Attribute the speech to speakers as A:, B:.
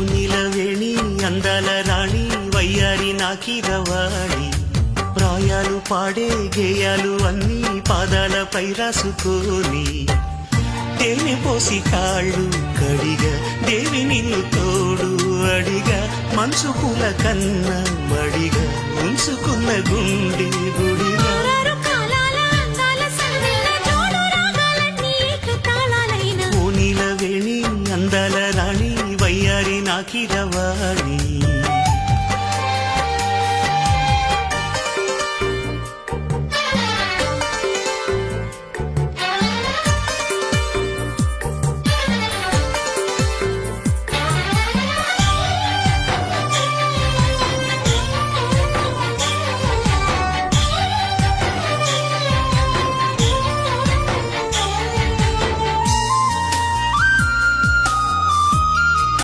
A: నీలవేణి అందాల రాణి వయ్యారి నాకిరవాణి ప్రాయాలు పాడే గేయాలు అన్నీ పాదాలపై రాసుకొని తేనె పోసి కాళ్ళు కడిగా దేవి నిన్ను తోడు అడిగా మంచు పూల కన్న మడిగా ఉంచుకున్న గుండె గుడిగా ఓ నీలవేణి అందాల రాణి వయ్యారి నాకిరవాణి